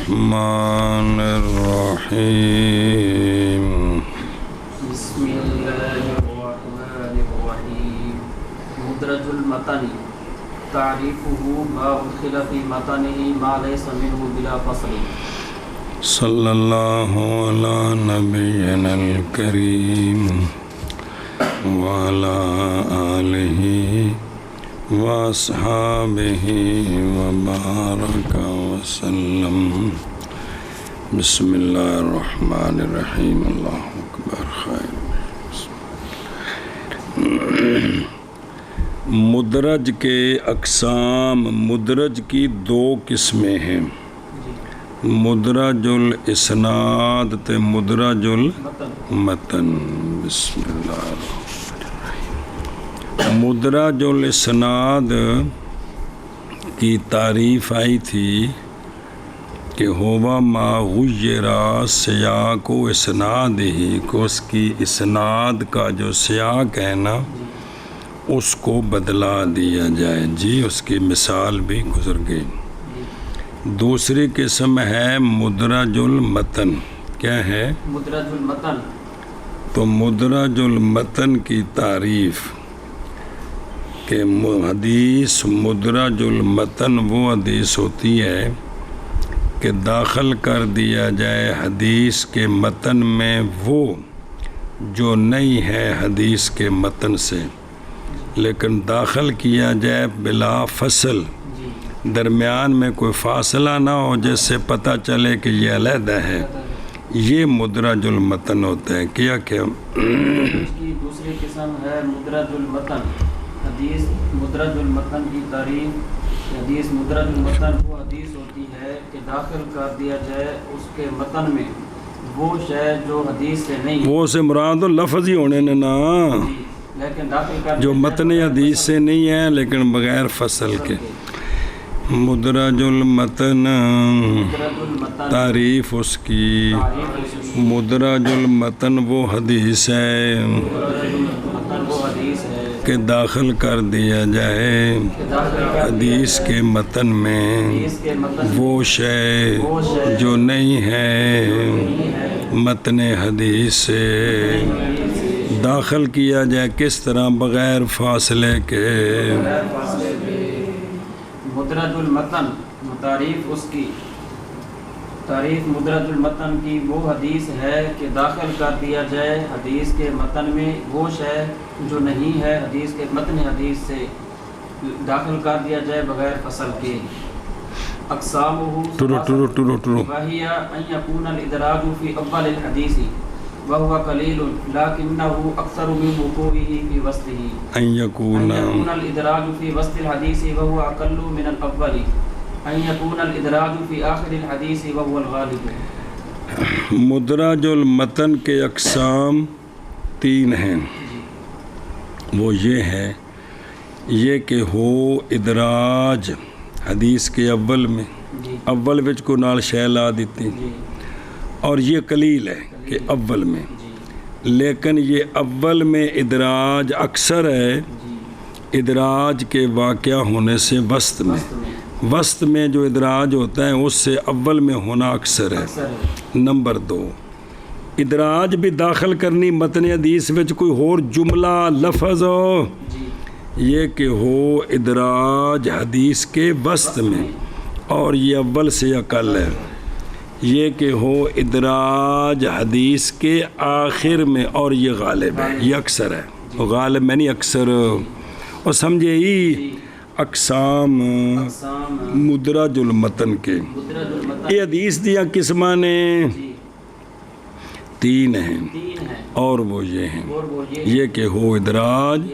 الرحمن الرحيم بسم الله الرحمن الرحيم مدرج المتن تعريفه ما أدخل في متنه ما ليس منه بلا فصل صلى الله على نبينا الكريم وعلى آله وأصحابه وبارك وسلم بسم الله الرحمن الرحيم اللہ اکبر خیر مدرج کے اقسام مدرج کی دو قسمیں ہیں مدرج الاسناد تے مدرج المتن بسم اللہ الرحمن مدرج الاسناد کی تعریف آئی تھی کہ ہوا ما غیر سیاق و اسناد ہی کو اس کی اسناد کا جو سیاق ہے نا اس کو بدلا دیا جائے جی اس کی مثال بھی گزر گئی دوسری قسم ہے مدرج المتن کیا ہے مدرج المتن تو مدرج المتن کی تعریف کہ حدیث مدرج المتن وہ حدیث ہوتی ہے کہ داخل کر دیا جائے حدیث کے متن میں وہ جو نہیں ہے حدیث کے متن سے لیکن داخل کیا جائے بلا فصل درمیان میں کوئی فاصلہ نہ ہو جس سے پتہ چلے کہ یہ علیحدہ ہے یہ مدرج المتن ہوتا ہے کیا اس کی دوسری قسم ہے مدرج المتن حدیث مدرج المتن کی تعریف حدیث مدرج المتن وہ حدیث ہوتی ہے کہ داخل کر دیا جائے اس کے متن میں وہ شے جو حدیث سے نہیں وہ سے مراد لفظ ہی ہونے نے نا لیکن داخل کر جو متن حدیث سے نہیں ہے لیکن بغیر فصل کے مدرج المتن تعریف اس کی مدرج المتن وہ حدیث ہے کہ داخل کر دیا جائے حدیث کے متن میں وہ شے جو نہیں ہے متن حدیث سے داخل کیا جائے کس طرح بغیر فاصلے کے مدرج المتن تعریف اس کی تعریف مدرج المتن کی وہ حدیث ہے کہ داخل کر دیا جائے حدیث کے متن میں وہ شے جو نہیں ہے حدیث کے متن حدیث سے داخل کر دیا جائے بغیر فصل کے اقسامہ وہی ان یکون الادراج فی اول الحدیث وهو قلیل لکنہ اکثر من وقوعہ فی وسطہ ان یکون الادراج فی وسط الحدیث وهو اقل من الاول ان یکون الادراج فی آخر الحدیث وهو الغالب مدرج المتن کے اقسام تین ہیں وہ یہ ہے یہ کہ ہو ادراج حدیث کے اول میں اول وچ کو نال شے لا دیتی اور یہ قلیل ہے کہ اول میں لیکن یہ اول میں ادراج اکثر ہے ادراج کے واقعہ ہونے سے وسط میں جو ادراج ہوتا ہے اس سے اول میں ہونا اکثر ہے نمبر دو ادراج بھی داخل کرنی متن حدیث وچ کوئی اور جملہ لفظ ہو یہ کہ ہو ادراج حدیث کے وسط میں اور یہ اول سے اقل ہے یہ کہ ہو ادراج حدیث کے آخر میں اور یہ غالب ہے یہ اکثر ہے غالب میں نہیں اکثر اور سمجھے ہی اقسام مدرج المتن کے یہ حدیث دیا قسمہ نے تین ہیں اور وہ یہ ہیں یہ کہ ہو ادراج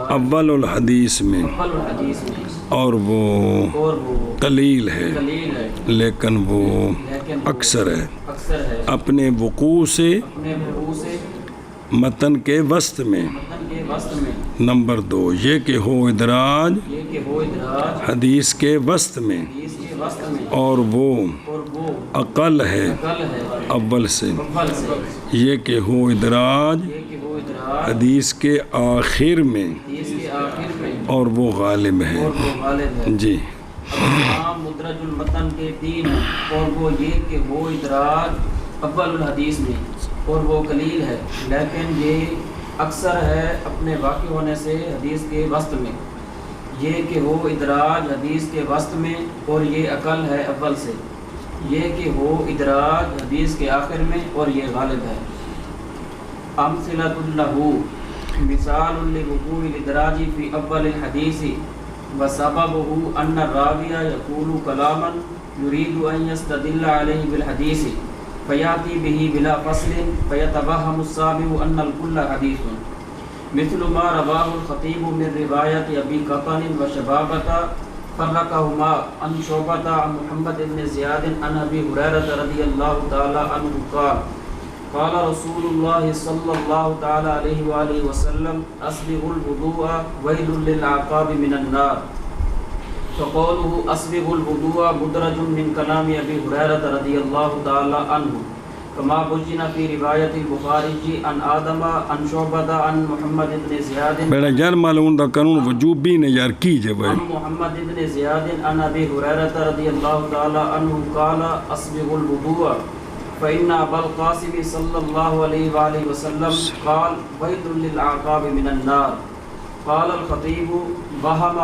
اول الحدیث میں اور وہ قلیل ہے لیکن وہ اکثر ہے اپنے وقوع سے متن کے وسط میں نمبر دو یہ کہ ہو ادراج حدیث کے وسط میں اور وہ اقل ہے اول سے یہ کہ ہو ادراج حدیث کے آخر میں اور وہ غالب ہے جی مدرج المتن کے 3 ہیں، اور وہ یہ کہ وہ ادراج اول الحدیث میں اور وہ قلیل ہے، لیکن یہ اکثر ہے اپنے واقع ہونے سے حدیث کے وسط میں، یہ کہ وہ ادراج حدیث کے وسط میں اور یہ اقل ہے اول سے، یہ کہ وہ ادراج حدیث کے آخر میں اور یہ غالب ہے۔ امثلۃ لہ، مثال لوقوع الادراج فی اول الحدیث وسببہ ان الراوی یقول کلاما یرید ان یستدل علیہ بالحدیث فیاتی بہ بلا فصل فیتوہم السامع ان الکل حدیث، مثل ما رواه الخطیب من روایت ابی قطن وشبابۃ فرقہما عن شعبۃ عن محمد بن زیاد عن ابی ہریرہ رضی اللہ تعالی عنہ قال قال رسول اللہ صلی اللہ تعالی علیہ وآلہ وسلم اسبغوا الوضوء ویل للعقاب من النار، فقوله اسبغوا الوضوء مدرج من کلام ابی ہریرہ رضی اللہ تعالی عنہ کما بجن فی روایت البخاری عن آدم عن شعبۃ عن محمد بن زیاد بیٹا یار معلوم دا قانون وجوبی نے یار کیجئے بھائی، عن محمد بن زیاد عن ابی ہریرہ رضی اللہ تعالی عنہ قال اسبغوا الوضوء فإن أبا القاسم صلى الله عليه وآله وسلم قال ويل للعقاب من النار۔ قال الخطيب وهم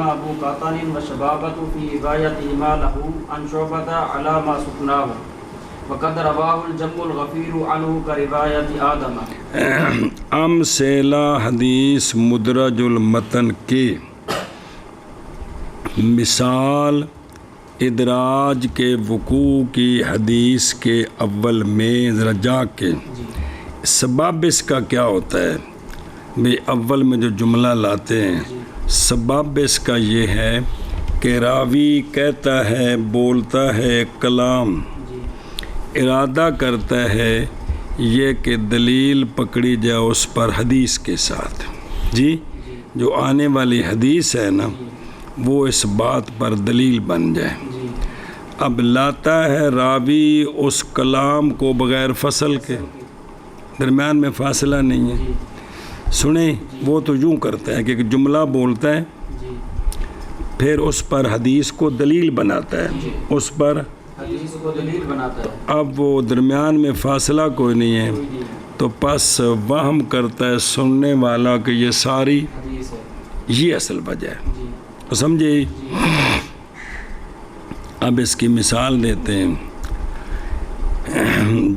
أبو قطن وشبابة في روايتهما له عن شعبة على ما سكناه وقد رواه الجم الغفير عنه كرواية آدم۔ امثلہ حدیث مدرج المتن کے مثال ادراج کے وقوع کی حدیث کے اول میں ذرا جا کے سبب اس کا کیا ہوتا ہے بھئی، اول میں جو جملہ لاتے ہیں سبب اس کا یہ ہے کہ راوی کہتا ہے، بولتا ہے کلام، ارادہ کرتا ہے یہ کہ دلیل پکڑی جائے اس پر حدیث کے ساتھ، جی جو آنے والی حدیث ہے نا وہ اس بات پر دلیل بن جائے۔ اب لاتا ہے راوی اس کلام کو بغیر فصل کے، درمیان میں فاصلہ نہیں ہے، سنیں وہ تو یوں کرتا ہے کہ ایک جملہ بولتا ہے پھر اس پر حدیث کو دلیل بناتا ہے، اس پر حدیث کو دلیل بناتا ہے، اب وہ درمیان میں فاصلہ کوئی نہیں ہے تو پس وہم کرتا ہے سننے والا کہ یہ ساری حدیث ہے، یہ اصل وجہ ہے، سمجھے؟ اب اس کی مثال دیتے ہیں،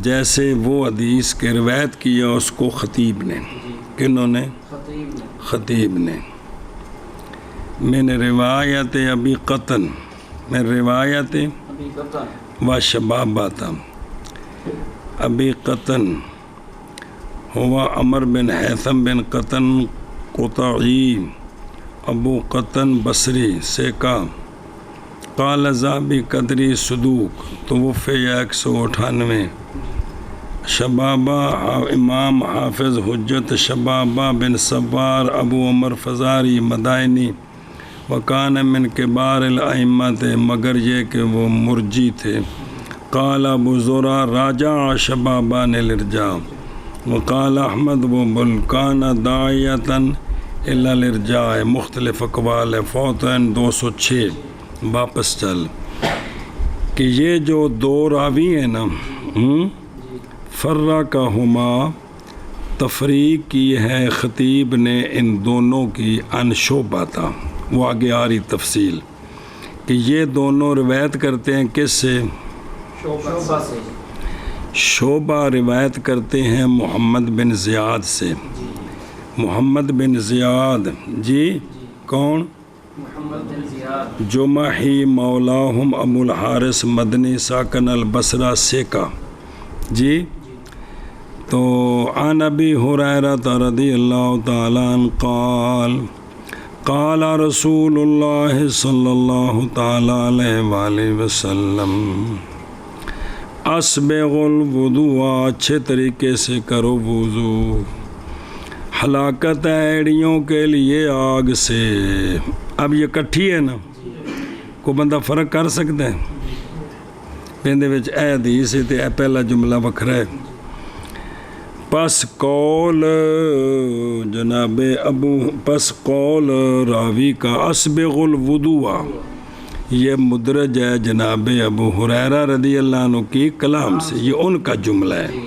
جیسے وہ حدیث کے روایت کیا اس کو خطیب نے، کنہوں نے؟ خطیب نے، من روایت ابی قطن، من روایت و شبابۃ، ابی قطن ہوا عمر بن حیثم بن قطن قطعی، ابو قطن بصری سے کا قال ذابی قدری صدوق توفی 198، شبابہ امام حافظ حجت شبابہ بن سوار ابو عمر فزاری مدائنی، وکان من کبار الائمت، مگر یہ کہ وہ مرجی تھے، قال ابو زرع راجع شبابہ نے الارجاء، وقال احمد و بلکان داعیتاً الا الارجاء، مختلف اقوال، فوتاً 206۔ واپس چل کہ یہ جو دو راوی ہیں نا فرقہما، تفریق کی ہے خطیب نے ان دونوں کی، عن شعبہ، وہ آگے آ رہی تفصیل کہ یہ دونوں روایت کرتے ہیں کس سے؟ شعبہ سے، شعبہ روایت کرتے ہیں محمد بن زیاد سے، محمد بن زیاد جی کون؟ محمد بن زیاد، جمحی مولاہم ابو الحارث مدنی ساکن البصرہ سیکا، جی تو عن ابی ہریرہ رضی اللہ تعالیٰ عنہ قال قال رسول اللہ صلی اللہ تعالیٰ علیہ وآلہ وسلم اسبغ الوضوء، اچھے طریقے سے کرو وضو، ہلاکت ہے ایڑیوں کے لیے آگ سے۔ اب یہ کٹھی ہے نا، کوئی بندہ فرق کر سکتا ہے؟ پیندے وچ اے حدیث تے اے پہلا جملہ وکھرا ہے، پس قول جناب ابو، پس قول راوی کا اسبغ الوضوء، یہ مدرج ہے جناب ابو ہریرہ رضی اللہ عنہ کی کلام سے، یہ ان کا جملہ ہے۔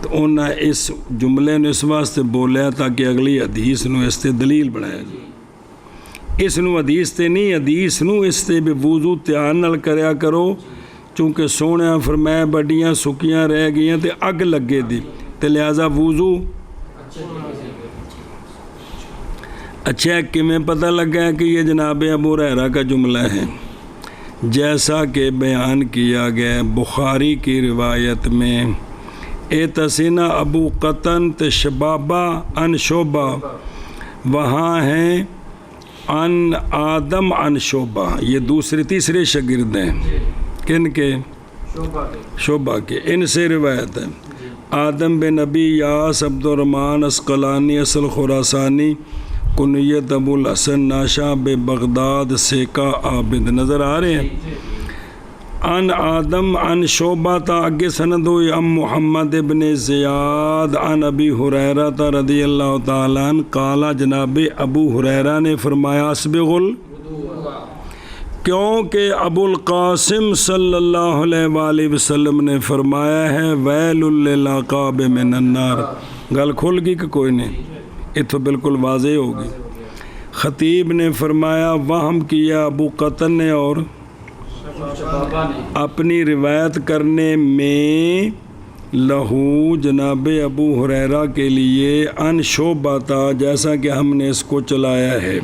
تو انہوں نے اس جملے نے اس واسطے بولیا تاکہ اگلی حدیث نو اس تے دلیل بنایا جائے۔ اس نو حدیث تے نہیں، حدیث نو اس تے بھی وضو دھیان نال کریا کرو، چونکہ سونے فرمایا بڑیاں سکیاں رہ گئیاں تے اگ لگے دی، تے لہذا وضو اچھا کمیں پتہ لگا ہے کہ یہ جناب ابو ہریرہ کا جملہ ہے؟ جیسا کہ بیان کیا گیا بخاری کی روایت میں، اعتصینا ابو قطن شبابہ ان شعبہ، وہاں ہیں ان آدم ان شعبہ، یہ تیسرے شاگرد ہیں کن کے؟ شعبہ کے، ان سے روایت ہے۔ آدم بن نبی یاس عبد الرحمن اسقلانی اصل خراسانی، کنیت ابو الحسن ناشا بے بغداد سیکا عابد، نظر آ رہے ہیں؟ ان آدم ان شعبہ تا اگے سند ہوئی ام محمد ابن زیاد ان ابی ہریرہ رضی اللہ تعالیٰ عنہ قالا، جناب ابو ہریرہ نے فرمایا اسبغ کیونکہ ابو القاسم صلی اللہ علیہ وآلہ وسلم نے فرمایا ہے ویل للعقاب من النار۔ گل کھل گئی کہ کوئی نہیں؟ یہ تو بالکل واضح ہوگی۔ خطیب نے فرمایا وہم کیا ابو قطن نے اور اپنی روایت کرنے میں لہو جناب ابو ہریرہ کے لیے ان شعبہ تھا، جیسا کہ ہم نے اس کو چلایا ہے،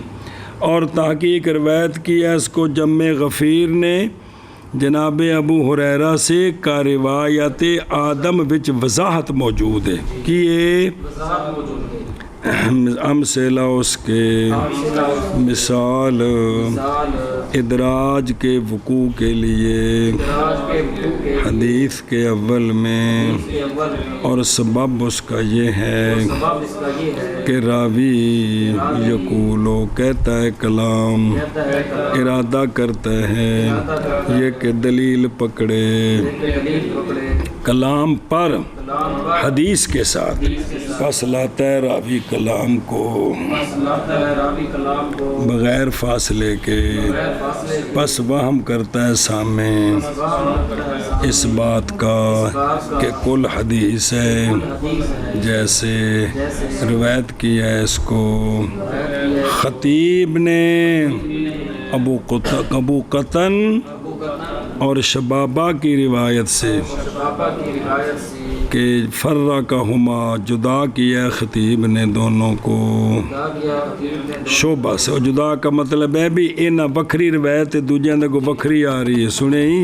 اور تحقیق روایت کیا اس کو جمع غفیر نے جناب ابو ہریرہ سے کا روایت آدم وچ وضاحت موجود ہے کہ یہ امثلہ اس کے مثال ادراج کے وقوع کے لیے حدیث کے اول میں، اور سبب اس کا یہ ہے کہ راوی یقولو کہتا ہے کلام، ارادہ کرتا ہے یہ کہ دلیل پکڑے کلام پر حدیث کے ساتھ، پس لاتا ہے راوی کلام کو بغیر فاصلے کے، پس وہم کرتا ہے سامع اس بات کا کہ کل حدیث ہے، جیسے روایت کیا ہے اس کو خطیب نے ابو قطن اور شبابہ کی روایت سے کہ فرقہما جدا کیا خطیب نے دونوں کو شعبہ سے، اور جدا کا مطلب ہے بھی اینا وکری روایت دوجہ کو وکری آ رہی ہے، سنیں ہی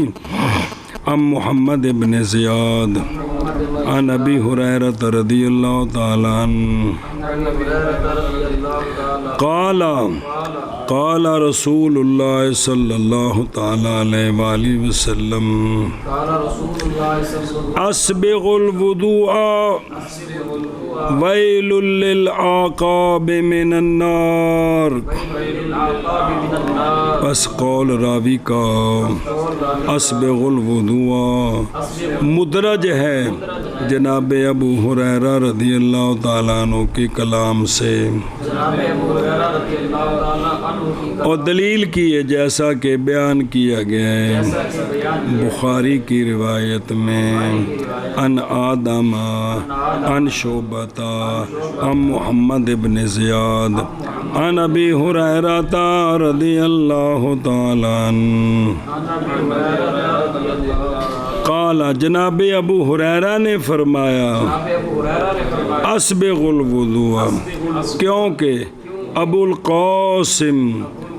ام محمد ابن زیاد عن ابی ہریرہ رضی اللہ تعالیٰ عنہ قال رسول اللہ صلی اللہ تعالیٰ علیہ وآلہ وسلم اسبغ الوضوء ویل للعقاب من النار، پس قول راوی کا اسبغ الوضوء مدرج ہے جناب ابو ہریرہ رضی اللہ تعالیٰ عنہ کی کلام سے، اور دلیل کی ہے جیسا کہ بیان کیا گیا ہے بخاری کی روایت میں ان آدم ان شعبہ ان محمد ابن زیاد ان ابی ہریرہ رضی اللہ تعالیٰ عنہ قال، جناب ابو ہریرہ نے فرمایا اسبغ الوضوء، کیونکہ ابو القاسم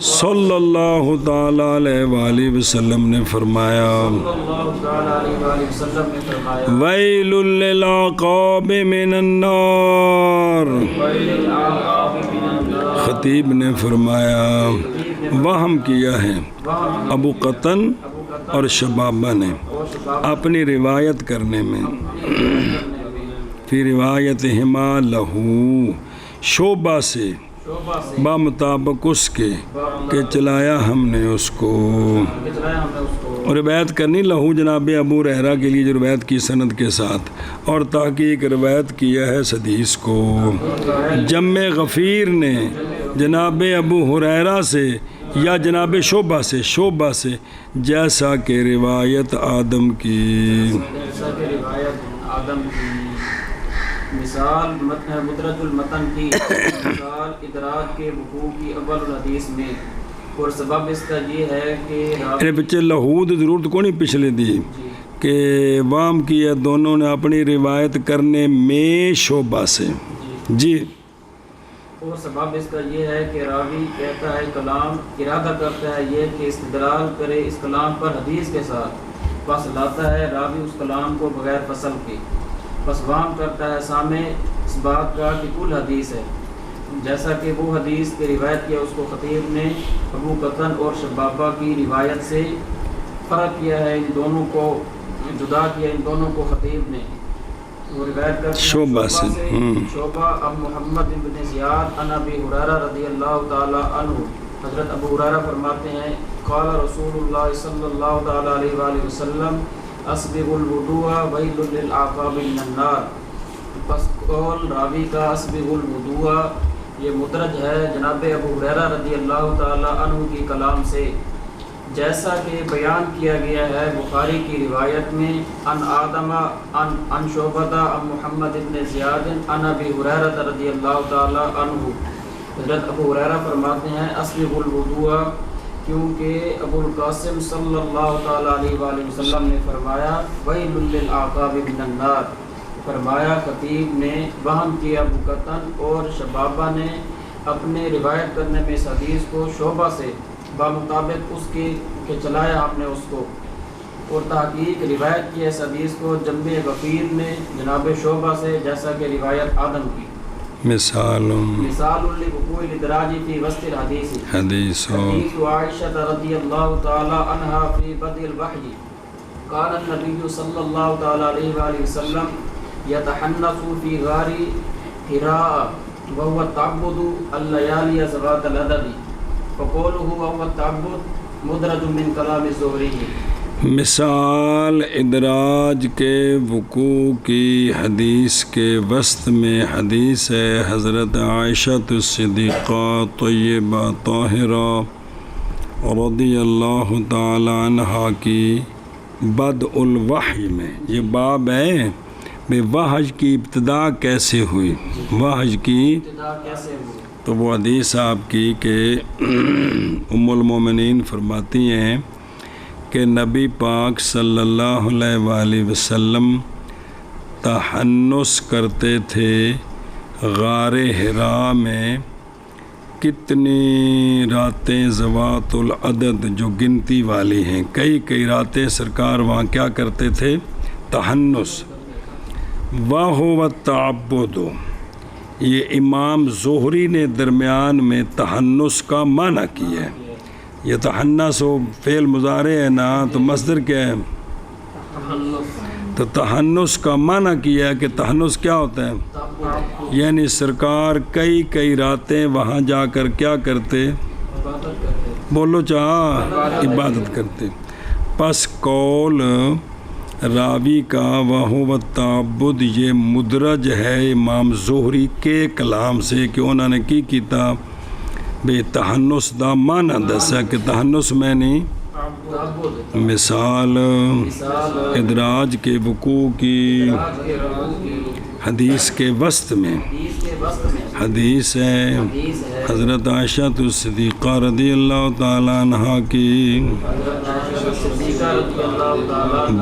صلی اللہ تعالیٰ علیہ وآلہ وسلم نے فرمایا ویل للعقاب من النار، خطیب نے فرمایا وہم کیا ہے ابو قطن اور شبابہ نے اپنی روایت کرنے میں، فی روایت ہما لہو شعبہ سے بمطابق اس کے کہ چلایا ہم نے اس کو، اور روایت کرنی لہو جناب ابو ہریرہ کے لیے جو روایت کی سند کے ساتھ، اور تحقیق روایت کیا ہے اس حدیث کو جمع غفیر نے جناب ابو ہریرہ سے یا جناب شعبہ سے جیسا کہ روایت آدم کی جیسا کہ روایت آدم کی مثال مدرج المتن کی مثال ادراج کے وقوع کی اول الحدیث میں اور سبب اس کا یہ ہے کہ بچے لہود ضرورت کو نہیں پچھلے دی کہ وام کیا دونوں نے اپنی روایت کرنے میں شعبہ سے جی اور سبب اس کا یہ ہے کہ راوی کہتا ہے کلام ارادہ کرتا ہے یہ کہ استدلال کرے اس کلام پر حدیث کے ساتھ پس لاتا ہے راوی اس کلام کو بغیر فصل کے پس وام کرتا ہے سامع اس بات کا کہ کل حدیث ہے جیسا کہ وہ حدیث کی روایت کیا اس کو خطیب نے ابو قطن اور شبابہ کی روایت سے فرق کیا ہے ان دونوں کو جدا کیا ان دونوں کو خطیب نے وہ روایت کرتے ہیں شعبہ سے شعبہ اب محمد بن زیاد عن ابی ہریرہ رضی اللہ تعالی عنہ حضرت ابو ہریرہ فرماتے ہیں قال رسول اللہ صلی اللہ تعالی علیہ وآلہ وسلم اسبغ الوضوء ویل للعقاب من النار پس قول راوی کا اسبغ الوضوء یہ مدرج ہے جناب ابو ہریرہ رضی اللہ تعالی عنہ کی کلام سے جیسا کہ بیان کیا گیا ہے بخاری کی روایت میں ان آدم ان شعبہ ان محمد بن زیاد ان ابی ہریرہ رضی اللہ تعالی عنہ حضرت ابو ہریرہ فرماتے ہیں اسبغ الوضوء کیونکہ ابو القاسم صلی اللہ تعالی علیہ وآلہ وسلم نے فرمایا ویل للعقاب من النار فرمایا خطیب نے وہم کیا ابو قطن اور شبابہ نے اپنے روایت کرنے میں اس حدیث کو شعبہ سے بمطابق اس کے کہ چلایا آپ نے اس کو اور تحقیق روایت کی اس حدیث کو جنب غفیر نے جناب شعبہ سے جیسا کہ روایت آدم کی مثال لوقوع الادراج فی وسط الحدیث حدیث عائشہ رضی اللہ تعالی عنہا فی بدء الوحی قال النبی صلی اللہ تعالی علیہ وآلہ وسلم یتحنث فی غار حراء وهو التعبد الليالي ذوات الادب فقوله وهو التعبد مدرج من کلام الزہری مثال ادراج کے وقوع کی حدیث کے وسط میں حدیث ہے حضرت عائشہ الصدیقہ طیبہ طاہرہ رضی اللہ تعالی عنہا کی بدء الوحی میں یہ باب ہے بے وحج کی ابتدا کیسے ہوئی وحج کی ابتدا کیسے ہوئی تو وہ حدیث آپ کی کہ ام المومنین فرماتی ہیں کہ نبی پاک صلی اللہ علیہ وآلہ وسلم تحنث کرتے تھے غار حراء میں کتنی راتیں ذوات العدد جو گنتی والی ہیں کئی راتیں سرکار وہاں کیا کرتے تھے تحنث وَهُوَ التَّعَبُّدُ یہ امام زہری نے درمیان میں تحنث کا معنی کیا ہے یہ تحنث و فعل مضارع ہے نا تو مصدر کیا ہے تو تحنث کا معنی کیا ہے کہ تحنث کیا ہوتا ہے یعنی سرکار کئی راتیں وہاں جا کر کیا کرتے بولو چاہ عبادت کرتے پس قول راوی کا وَهُوَ التَّعَبُّدُ یہ مدرج ہے امام زہری کے کلام سے کہ انہوں نے کی کتاب بے تحنث دا معنی دسا کہ تحنث میں نہیں مثال ادراج کے وقوع کی حدیث کے وسط میں حدیث ہے حضرت عائشہ الصدیقہ رضی اللہ تعالیٰ عنہ کی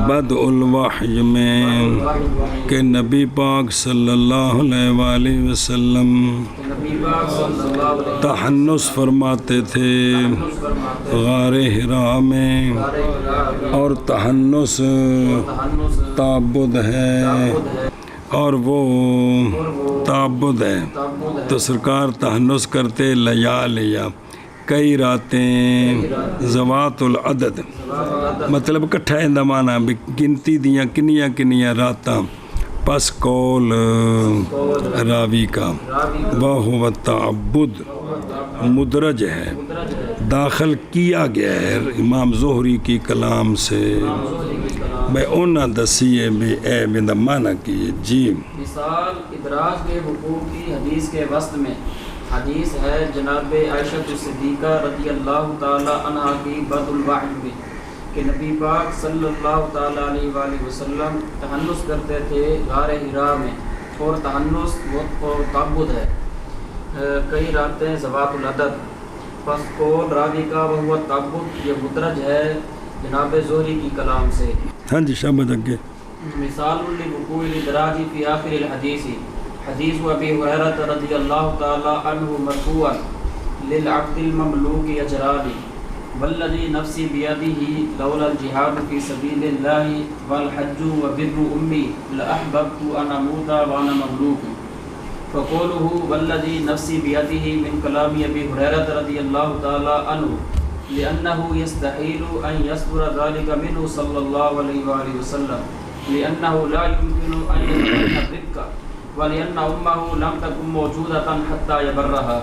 بدء الوحی میں کہ نبی پاک صلی اللہ علیہ وآلہ وسلم تحنث فرماتے تھے غار حراء میں اور تحنث تعبد ہے اور وہ تعبد ہے تو سرکار تحنث کرتے لیالیا کئی راتیں ذوات العدد مطلب کٹھا ہے مانا بھی گنتی دیاں کنیاں راتاں پس قول راوی کا وَهُوَ التَّعَبُّدُ مدرج ہے داخل کیا گیا ہے امام زہری کی کلام سے میں انہاں دسیے بھی اے بندہ مانا کیے جی مثال ادراج کے وقوع کی حدیث کے وسط میں حدیث ہے جناب عائشہ صدیقہ رضی اللہ تعالی عنہا کی بدء الوحی میں کہ نبی پاک صلی اللہ تعالی علیہ وآلہ وسلم تحنث کرتے تھے غار حرا میں، اور تحنث وہ تعبد ہے، کئی راتیں ذوات العدد، پس قول راوی کا وہ تعبد یہ مدرج ہے جناب زہری کی کلام سے۔ ہاں جی شابت اگے۔ مثال لوقوع الادراج فی آخر الحدیث، حدیث ابی ہریرہ رضی اللہ تعالی عنہ مرفوعا للعبد المملوک اجران والذی نفسی بیدہ لولا الجہاد فی سبیل اللہ والحج وبر امی لأحببت ان اموت وانا مملوک، فقوله والذی نفسی بیدہ من کلام ابی ہریرہ رضی اللہ تعالی عنہ لأنه يستحيل ان يصدر ذلك منه صلی اللہ علیہ وآلہ وسلم لأنه لا يمكن ان يتبين الرق ولأن امه لم تكن موجودة حتى يبرها۔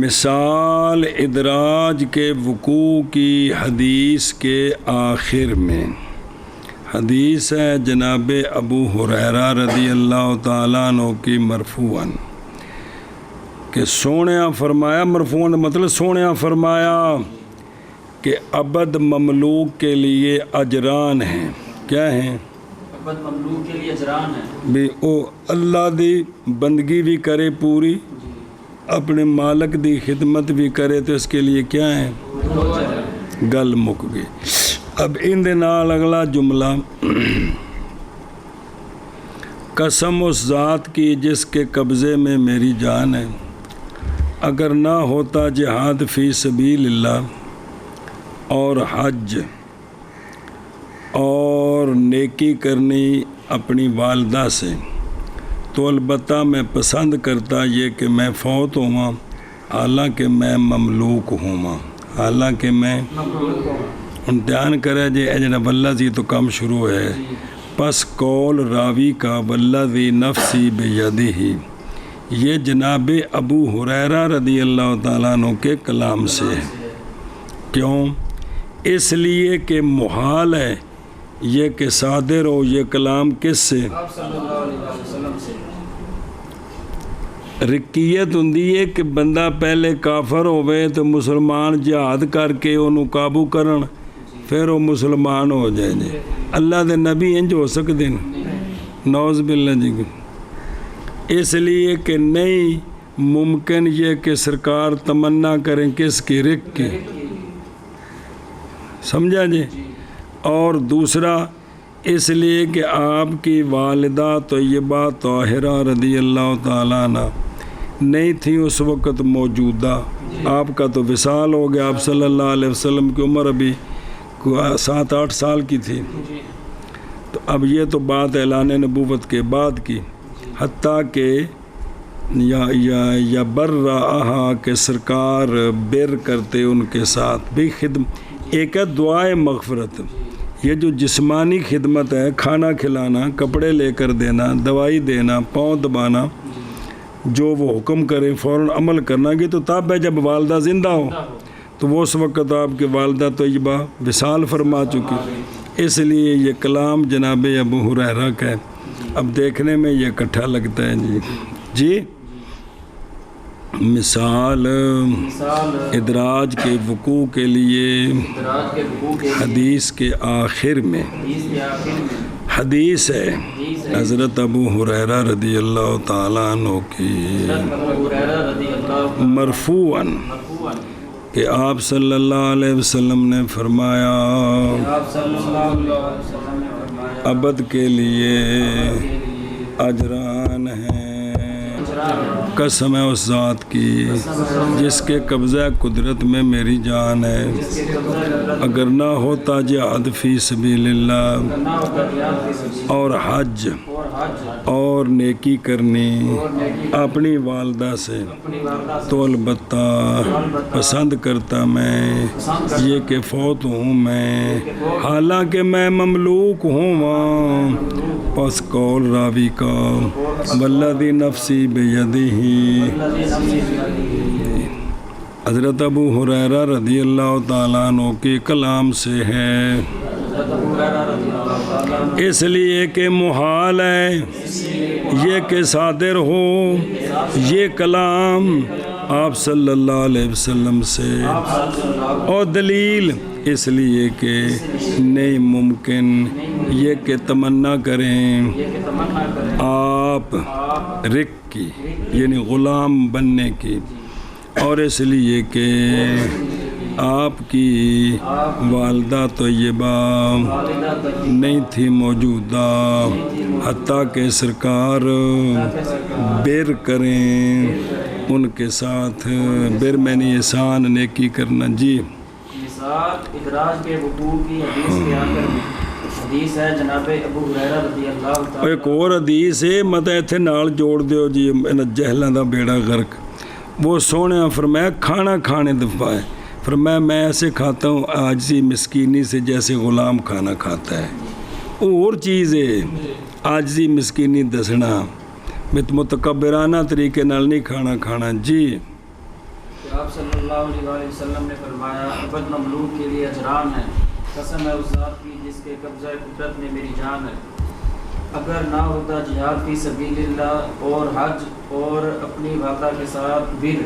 مثال ادراج کے وقوع کی حدیث کے آخر میں، حدیث ہے جناب ابو ہریرہ رضی اللہ تعالیٰ عنہ کی مرفوعاً کہ سونیا فرمایا، مرفوعاً مطلب سونیا فرمایا کہ عبد مملوک کے لیے اجران ہیں۔ کیا ہیں؟ عبد مملوک کے لیے اجران ہے بھی او اللہ دی بندگی بھی کرے پوری، اپنے مالک دی خدمت بھی کرے، تو اس کے لیے کیا ہے؟ گل مک گئی۔ اب ان دے نال اگلا جملہ، قسم اس ذات کی جس کے قبضے میں میری جان ہے، اگر نہ ہوتا جہاد فی سبیل اللہ اور حج اور نیکی کرنی اپنی والدہ سے، تو البتہ میں پسند کرتا یہ کہ میں فوت ہوں، حالانکہ میں مملوک ہوں، حالانکہ میں امتحان کرے جے اجنا والذی تو کم شروع ہے، پس قول راوی کا والذی نفسی بیدہ یہ جناب ابو ہریرہ رضی اللہ تعالیٰ عنہ کے کلام سے ہے۔ کیوں؟ اس لیے کہ محال ہے یہ کہ صادر ہو یہ کلام کس سے؟ آپ صلی اللہ علیہ وسلم سے۔ رکیت ہوندی ہے کہ بندہ پہلے کافر ہوئے تو مسلمان جہاد کر کے انہوں قابو کرن، پھر وہ مسلمان ہو جائے جے۔ اللہ دے نبی انج ہو سکتے ہیں؟ نعوذ باللہ جی۔ اس لیے کہ نہیں ممکن یہ کہ سرکار تمنا کریں کس کی؟ رک کی۔ سمجھا جی؟ اور دوسرا اس لیے کہ آپ کی والدہ طیبہ طاہرہ رضی اللہ تعالیٰ عنہ نہیں تھی اس وقت موجودہ، آپ کا تو وصال ہو گیا، آپ صلی اللہ علیہ وسلم کی عمر ابھی 7-8 سال کی تھی، تو اب یہ تو بات اعلان نبوت کے بعد کی، حتیٰ کہ یا برہا کہ سرکار بر کرتے ان کے ساتھ بھی خدمت۔ ایک ہے دعائے مغفرت، یہ جو جسمانی خدمت ہے، کھانا کھلانا، کپڑے لے کر دینا، دوائی دینا، پاؤں دبانا، جو وہ حکم کریں فوراً عمل کرنا، کہ تو تب ہے جب والدہ زندہ ہو، تو وہ اس وقت آپ کے والدہ طیبہ وصال فرما چکی، اس لیے یہ کلام جناب ابو ہریرہ کا ہے۔ اب دیکھنے میں یہ اکٹھا لگتا ہے جی۔ جی مثال ادراج کے وقوع کے لیے حدیث کے آخر میں، حدیث ہے حضرت ابو ہریرہ رضی اللہ تعالیٰ عنہ کی مرفوعاً کہ آپ صلی اللہ علیہ وسلم نے فرمایا، عبد کے لیے اجران ہیں، قسم ہے اس ذات کی جس کے قبضہ قدرت میں میری جان ہے، اگر نہ ہوتا جہاد فی سبیل اللہ اور حج اور نیکی کرنی اپنی والدہ سے، تو البتہ پسند کرتا میں یہ کہ فوت ہوں میں، حالانکہ میں مملوک ہوں۔ پس قول راوی کا والذی نفسی بیدہ حضرت ابو ہریرہ رضی اللہ تعالیٰ عنہ کے کلام سے ہے، حضرت ابو ہریرہ رضی اللہ تعالیٰ عنہ اس لیے کہ محال ہے یہ کہ صادر ہو یہ کلام آپ صلی اللہ علیہ وسلم سے، اور دلیل اس لیے کہ نہیں ممکن یہ کہ تمنا کریں یہ کہ تمنا کریں آپ رق کی یعنی غلام بننے کی، اور اس لیے کہ آپ کی والدہ طیبہ والدہ طیبہ نہیں تھی موجودہ، حتیٰ کہ سرکار بر کریں ان کے ساتھ، بر میں نے احسان نیکی کرنا۔ جی مثال ادراج کے وقوع کی حدیث کے آخر میں حدیث ہے جناب ابو ہریرہ رضی اللہ تعالیٰ ایک اور حدیث ہے مت ایتھے نال جوڑ دیو جی، جہلاں دا بیڑا غرق۔ وہ سونے فرمایا کھانا کھانے دفعہ ہے، فرمایا میں ایسے کھاتا ہوں عاجزی مسکینی سے جیسے غلام کھانا کھاتا ہے۔ اور چیز ہے عاجزی مسکینی دسنا، متکبرانہ طریقے نال نہیں کھانا کھانا۔ جی کہ آپ صلی اللہ علیہ وآلہ وسلم نے فرمایا عبد مملوک کے لیے اجران ہے، قسم ہے اس ذات کی جس کے قبضہ قدرت میں میری جان ہے، اگر نہ ہوتا جہاد فی سبیل اللہ اور حج اور اپنی والدہ کے ساتھ بر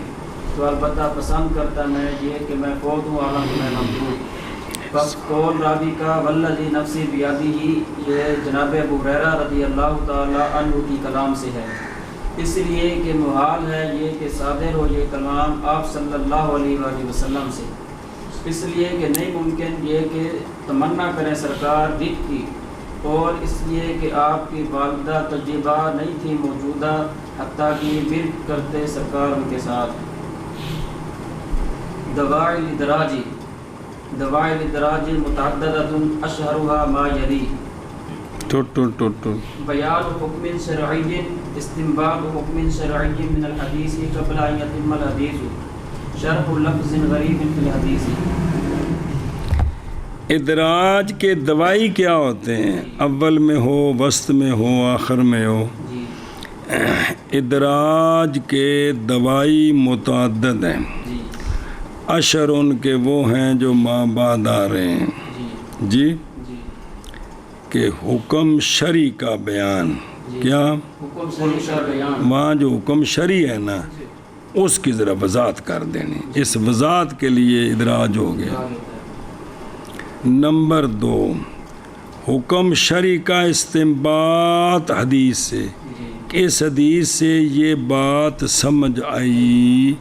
تو البتہ پسند کرتا میں یہ کہ میں فوت ہوں حالانکہ میں مملوک۔ بس قول راوی کا والذی نفسی بیادی یہ جناب ابو ہریرہ رضی اللہ تعالیٰ عنہ کی کلام سے ہے، اس لیے کہ محال ہے یہ کہ صادر ہو یہ کلام آپ صلی اللہ علیہ وآلہ وسلم سے، اس لیے کہ نہیں ممکن یہ کہ تمنا کریں سرکار رق کی، اور اس لیے کہ آپ کی والدہ طیبہ نہیں تھی موجودہ حتیٰ کہ بر کرتے سرکار ان کے ساتھ۔ دواعی الادراجی دواعی الادراج متعددۃ اشہرها ما یلی بیان حکم شرعی استنباط حکم شرعی من الحدیث قبل ان یتم الحدیث شرح لفظ غریب فی الحدیث۔ ادراج کے دوائی کیا ہوتے ہیں؟ اول میں ہو، وسط میں ہو، آخر میں ہو۔ جی ادراج کے دوائی متعدد ہیں، جی اشر ان کے وہ ہیں جو ماں بعد آ رہے ہیں۔ جی جی جی کہ حکم شرعی کا بیان، کیا حکم شرعی کا بیان، وہاں جو حکم شرعی ہے نا اس کی ذرا وضاحت کر دینی، اس وضاحت کے لیے ادراج ہو گیا۔ نمبر 2 حکم شرعی کا استنباط حدیث سے، کہ اس حدیث سے یہ بات سمجھ آئی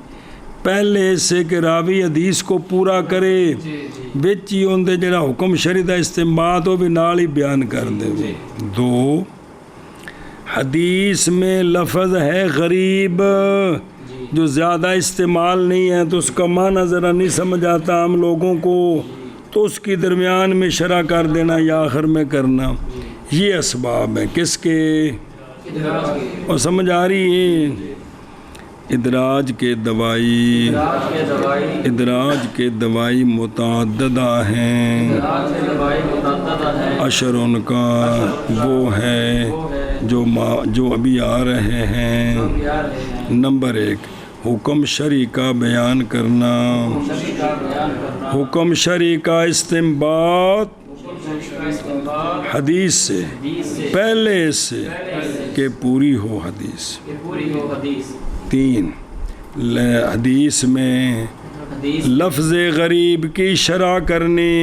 پہلے سے کہ راوی حدیث کو پورا کرے، بچ ہی ہوندے جڑا حکم شرعی دا استنباط ہو بھی نال ہی بیان کر دے۔ 2 حدیث میں لفظ ہے غریب جو زیادہ استعمال نہیں ہے تو اس کا معنی ذرا نہیں سمجھ آتا عام لوگوں کو، تو اس کی درمیان میں شرح کر دینا یا آخر میں کرنا، یہ اسباب ہیں کس کے؟ اور سمجھ آ رہی ہے؟ ادراج کے دوائی، ادراج کے دوائی متعددہ ہیں، اشر ان کا وہ ہے جو ابھی آ رہے ہیں۔ نمبر 1 حکم شرعی کا بیان کرنا، حکم شرعی کا استنباط حدیث سے، پہلے سے کہ پوری ہو حدیث۔ 3 حدیث میں لفظ غریب کی شرح کرنی۔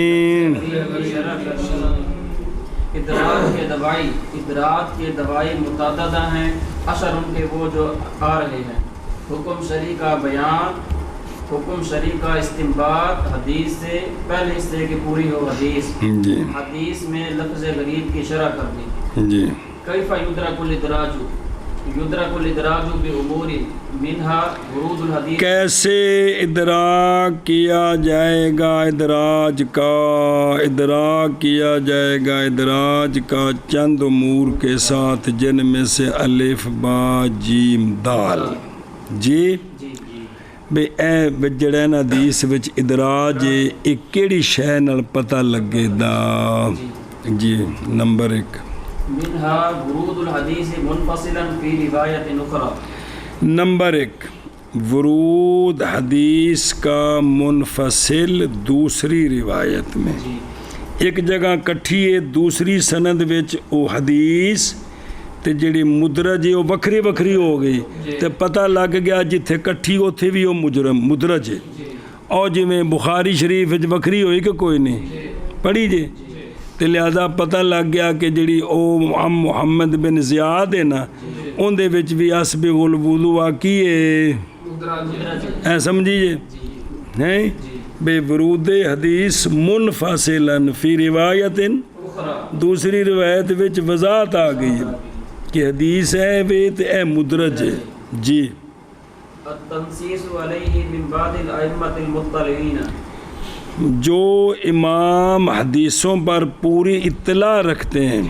ادراج کے دوائی متعددہ ہیں، اشر ان کے وہ جو آ رہے ہیں۔ حکم شرعی کا بیان، حکم شرعی کا استنباط حدیث سے، پہلے سے کہ پوری ہو حدیث۔ جی حدیث میں لفظ غریب کی شرح کرنی۔ جی کیف یدرک الادراج، یدرک الادراج بامور منہا ورود الحدیث، کیسے ادراک کیا جائے گا؟ ادراج کیا جائے گا ادراج کا چند امور کے ساتھ، جن میں سے الف با جیم دال۔ جی بے اے جڑے نا حدیث وچ ادراج ایک کیڑی شے نال پتہ لگے دا۔ جی نمبر 1 منہا ورود الحدیث منفصلا فی روایت اخرى، نمبر 1 ورود حدیث کا منفصل دوسری روایت میں ایک جگہ کٹھی ہے دوسری سند وچ او حدیث تے جڑی مدرج ہے وہ وکھری وکھری ہو گئی تے پتہ لگ گیا جتھے کٹھی اوتھے بھی وہ مدرج ہے اور جویں بخاری شریف وچ وکھری ہوئی کہ کوئی نہیں پڑھی جے تے لہذا پتہ لگ گیا کہ جڑی او محمد بن زیاد ہے نا اون دے وچ بھی اسبغ الوضوء کی ہے اے سمجھیے ہیں بے ورود حدیث منفصلاً فی روایت دوسری روایت وچ وضاحت آ گئی ہے کہ حدیث ہے ویت اے مدرج ہے جی التنصیص علیہ من بعد الائمۃ المطلعین جو امام حدیثوں پر پوری اطلاع رکھتے ہیں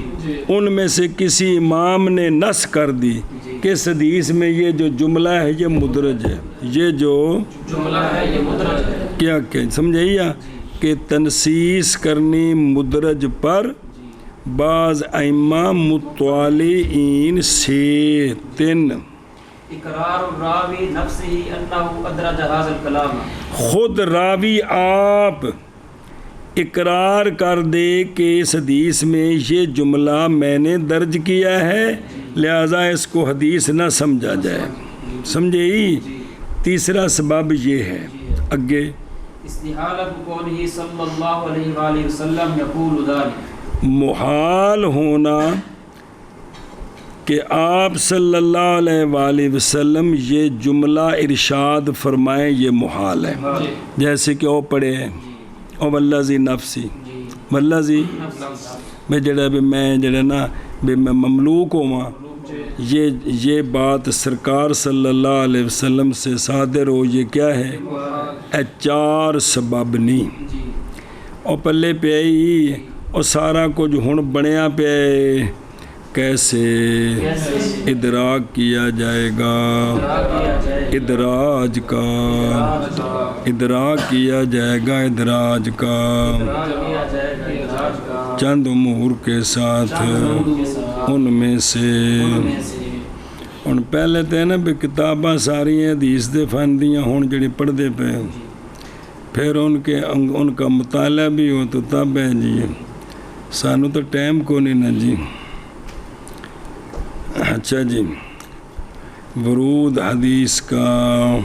ان میں سے کسی امام نے نص کر دی کہ اس حدیث میں یہ جو جملہ ہے یہ مدرج ہے یہ جو جملہ ہے یہ مدرج ہے کیا سمجھائیے کہ تنصیص کرنی مدرج پر بعض ائمہ مطالعین سے 3 اقرار الراوی نفسہ انہ ادرج ھذا الکلام خود راوی آپ اقرار کر دے کہ اس حدیث میں یہ جملہ میں نے درج کیا ہے لہذا اس کو حدیث نہ سمجھا جائے سمجھے تیسرا سبب یہ ہے اگے استحالۃ قولہ صلی اللہ علیہ وآلہ وسلم یقول ذلک محال ہونا کہ آپ صلی اللہ علیہ وآلہ وسلم یہ جملہ ارشاد فرمائیں یہ محال ہے جیسے کہ وہ پڑھے او والذی نفسی والذی میں جڑا بھی میں جڑا نا بھی میں مملوک ہوں یہ بات سرکار صلی اللہ علیہ وسلم سے صادر ہو یہ کیا ہے اے 4 سبب نہیں اور پلے پہ ہی اور سارا کچھ ہن بنیا پہ کیسے ادراک کیا جائے گا ادراج کا ادراک کیا جائے گا ادراج کا چند امور کے ساتھ ان میں سے ان پہلے تے نا بھی کتاباں ساری حدیث دے فن دیاں ہون جڑی پڑھ دے پہ پھر ان کا مطالعہ بھی ہو تو تب ہے جی سانو تو ٹائم کو نہیں نا جی اچھا جی ورود حدیث کا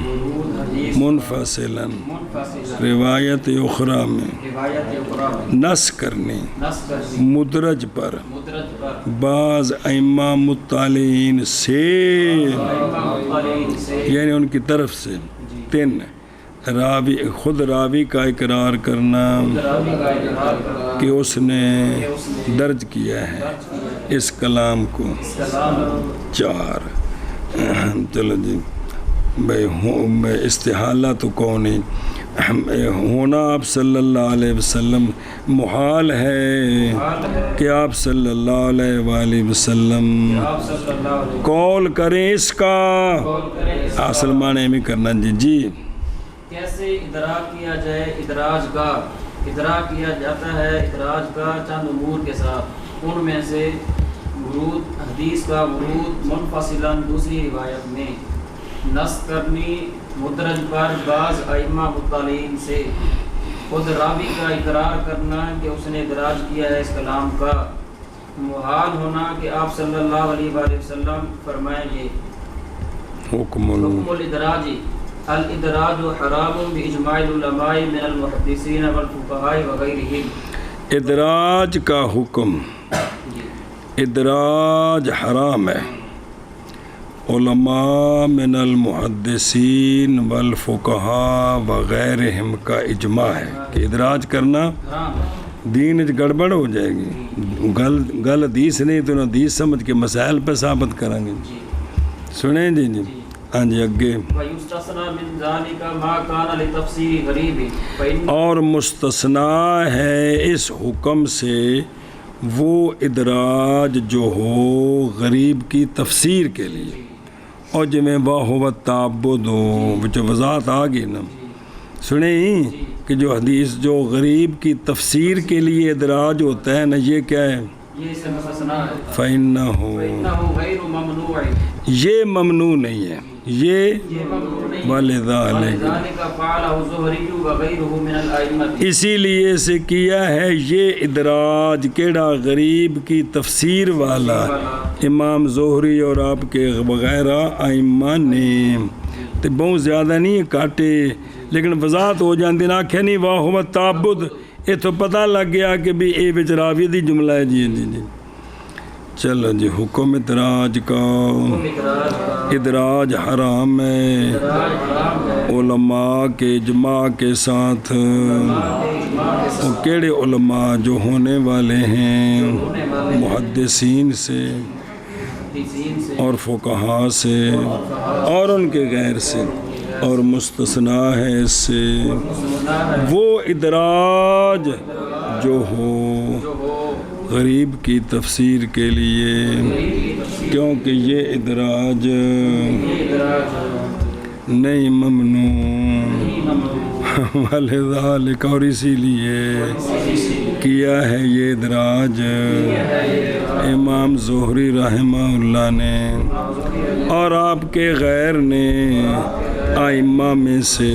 منفصلاً روایت اخری میں نص کرنے مدرج پر بعض ائمہ مطالعین سے یعنی ان کی طرف سے 3 راوی خود راوی کا اقرار کرنا کہ اس نے درج کیا ہے اس کلام کو 4 چلو جی بھائی استحالہ تو کون ہے ہونا آپ صلی اللہ علیہ وسلم محال ہے کہ آپ صلی اللہ علیہ وآلہ وسلم قول کریں اس کا حاصل معنی میں کرنا جی کیسے ادراک کیا جائے ادراک کیا جاتا ہے ادراج کا چند امور کے ساتھ ان میں سے ورود حدیث کا ورود منفصلاً دوسری روایت میں نص کرنی مدرج پر بعض ائمہ مطالعین سے خود راوی کا اقرار کرنا کہ اس نے ادراج کیا ہے اس کلام کا محال ہونا کہ آپ صلی اللہ علیہ وآلہ وسلم فرمائیں یہ حکم الادراج الادراج حرام باجماع العلماء من المحدثین والفقہاء وغیرہم ادراج کا حکم ادراج حرام ہے علماء من المحدثین والفقہاء وغیرہم کا اجماع ہے کہ ادراج کرنا دین گڑبڑ ہو جائے گی گل حدیث نہیں تو حدیث سمجھ کے مسائل پہ ثابت کریں گے سنیں جی ہاں جی اگے اور مستثنیٰ ہے اس حکم سے وہ ادراج جو ہو غریب کی تفسیر کے لیے اور جمیں واہ تعبد ہو جو وضاحت آ گئی نا سنیں کہ جو حدیث جو غریب کی تفسیر کے لیے ادراج ہوتا ہے نا یہ کیا ہے یہ اسے مستثنا ہے فَإِنَّهُ فَإِنَّهُ غَيْرُ مَمْنُوعٍ یہ ممنوع نہیں ہے، یہ ممنوع نہیں وَلِذَالِكَ وَلِذَالِكَ فَعَلَهُ الزُّهْرِيُّ وَغَيْرُهُ مِنَ الْأَئِمَّةِ اسی لیے سے کیا ہے یہ ادراج کیڑا غریب کی تفسیر والا امام زہری اور آپ کے وغیرہ ائمہ نے تے بہت زیادہ نہیں کاٹے لیکن وضاحت ہو جاندی نہ آکھے نہیں واہ ہوا تعبد یہ تو پتہ لگ گیا کہ بھی اے وچ راوی دی جملہ ہے جی جی جی چلو جی حکم ادراج کا ادراج حرام ہے علماء کے اجماع کے ساتھ وہ کیڑے علماء جو ہونے والے ہیں محدثین سے اور فقہاء سے اور ان کے غیر سے اور مستثنا ہے اس سے وہ ادراج جو ہو غریب کی تفسیر کے لیے کیونکہ یہ ادراج نہیں ممنوع وَلِذَالِكَ اور اسی لیے کیا ہے یہ ادراج امام زہری رحمہ اللہ نے اور آپ کے غیر نے ائمہ میں سے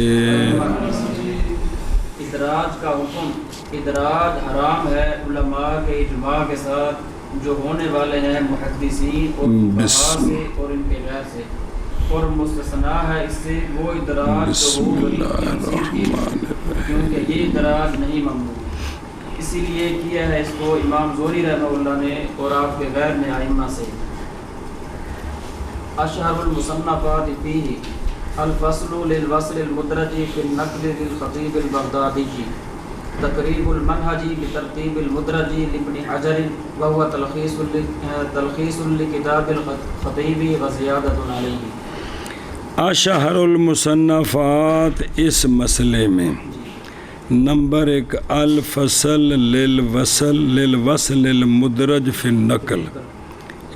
ادراج کا حکم ادراج حرام ہے علماء کے اجماع کے ساتھ جو ہونے والے ہیں محدثین اور فقہاء سے اور ان کے غیر سے اور مستثنا ہے اس سے وہ ادراج جو ہو کیونکہ یہ ادراج نہیں ممنوع اسی لیے کیا ہے اس کو امام زہری رحمہ اللہ نے اور آپ کے غیر نے ائمہ سے اشہر المصنفات فیہ الفصل للوصل المدرج فی النقل للخطیب البغدادی تقریب المنہجی بترتیب المدرج لابن حجر وهو تلخیص لکتاب الخطیب وزیادۃ علیہ اشہر المصنفات اس مسئلے میں نمبر 1 الفصل للوصل المدرج فی النقل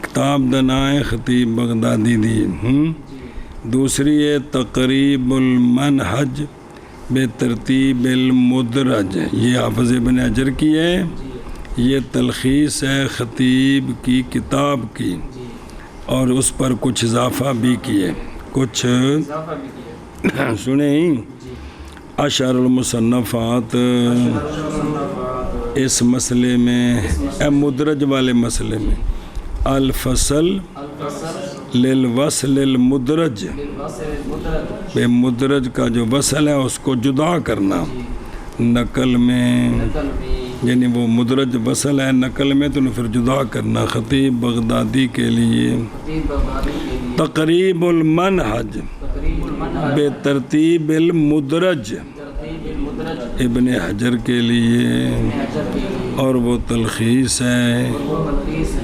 کتاب دنائے خطیب بغدادی دی دوسری ہے تقریب المنہج بے ترتیب المدرج یہ حافظ ابن حجر کی ہے یہ تلخیص ہے خطیب کی کتاب کی اور اس پر کچھ اضافہ بھی کیے کچھ سنیں اشہر المصنفات اس مسئلے میں مدرج والے مسئلے میں الفصل للوصل المدرج بے مدرج کا جو وصل ہے اس کو جدا کرنا نقل میں یعنی وہ مدرج وصل ہے نقل میں تو پھر جدا کرنا خطیب بغدادی کے لیے تقریب المنہج بے ترتیب المدرج ابن حجر کے لیے اور وہ تلخیص ہے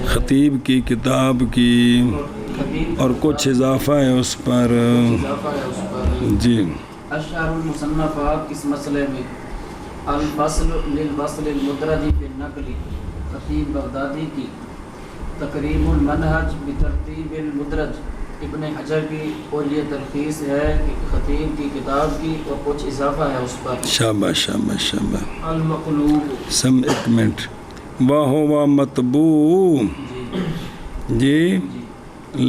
خطیب کی کتاب کی اور کچھ اضافہ ہے اس پر جی اشہر المصنفات اس مسئلے میں الفصل للوصل المدرج فی النقل خطیب بغدادی کی تقریب المنہج بترتیب المدرج ابن حجر کی اور یہ تلخیص ہے خطیب کی کتاب کی اور کچھ اضافہ ہے اس پر شاباش شاباش شاباش المقلوب سم ایک منٹ وَهُوَ مطبوع جی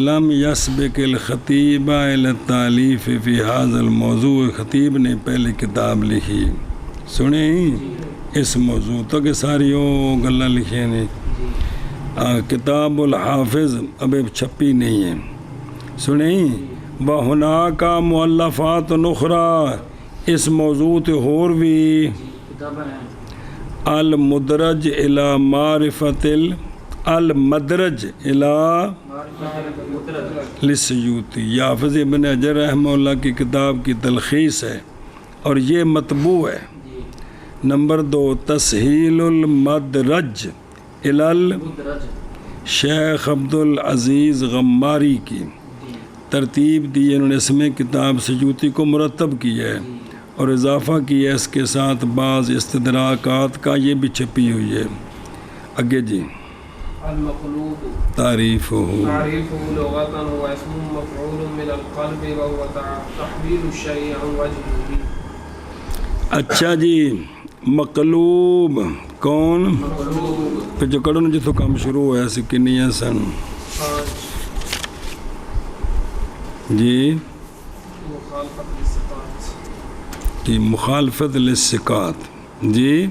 لم یسبق الخطیب الی التالیف فی هذا الموضوع خطیب نے پہلے کتاب لکھی سنیں اس موضوع تو کہ ساری وہ گلہ لکھے نے کتاب الحافظ اب چھپی نہیں ہے سنیں وَهُنَاكَ مؤلفات نخرى اس موضوع تے اور بھی المدرج الى معرفت المدرج الى للسیوطی یہ حافظ ابن حجر رحمہ اللہ کی کتاب کی تلخیص ہے اور یہ مطبوع ہے نمبر 2 تسہیل المدرج الى شیخ عبدالعزیز غماری کی ترتیب دی انہوں نے اس میں کتاب سیوطی کو مرتب کیا ہے اور اضافہ کیا ہے اس کے ساتھ بعض استدراکات کا یہ بھی چھپی ہوئی ہے آگے جی المقلوب تعریف ہو لغتا هو اسم مفعول من القلب وهو تحويل الشيء عن وجهه اچھا جی مقلوب کون جو کڑو نا جتوں کام شروع ہوا سی کنیاں سن جی کہ مخالفت للثقات جی